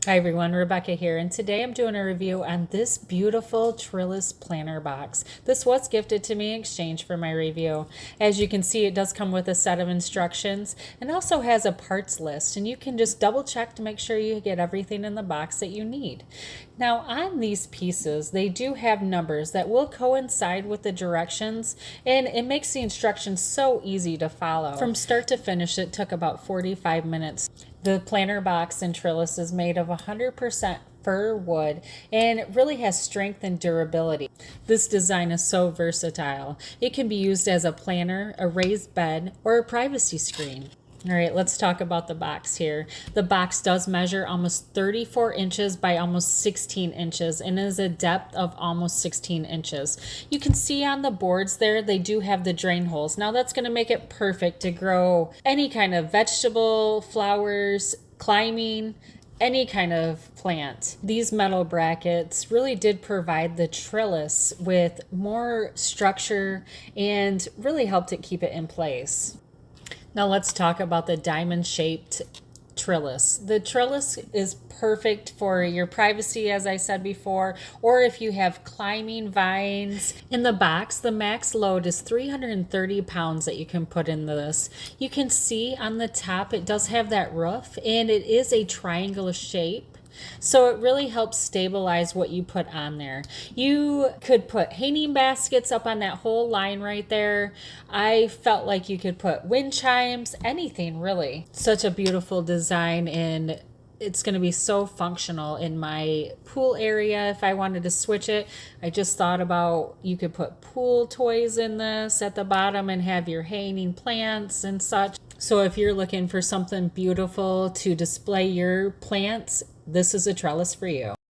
Hi everyone, Rebecca here, and today I'm doing a review on this beautiful Trellis Planter Box. This was gifted to me in exchange for my review. As you can see, it does come with a set of instructions and also has a parts list, and you can just double check to make sure you get everything in the box that you need. Now on these pieces, they do have numbers that will coincide with the directions, and it makes the instructions so easy to follow. From start to finish, it took about 45 minutes. The planter box in Trellis is made of 100% fir wood, and it really has strength and durability. This design is so versatile. It can be used as a planter, a raised bed, or a privacy screen. All right, let's talk about the box here. The box does measure almost 34 inches by almost 16 inches and is a depth of almost 16 inches. You can see on the boards there, they do have the drain holes. Now that's going to make it perfect to grow any kind of vegetable, flowers, climbing, any kind of plant. These metal brackets really did provide the trellis with more structure and really helped it keep it in place. Now let's talk about the diamond-shaped trellis. The trellis is perfect for your privacy, as I said before, or if you have climbing vines. In the box, the max load is 330 pounds that you can put in this. You can see on the top, it does have that roof, and it is a triangular shape. So it really helps stabilize what you put on there. You could put hanging baskets up on that whole line right there. I felt like you could put wind chimes, anything really. Such a beautiful design, and it's going to be so functional in my pool area if I wanted to switch it. I just thought about you could put pool toys in this at the bottom and have your hanging plants and such. So if you're looking for something beautiful to display your plants, this is a trellis for you.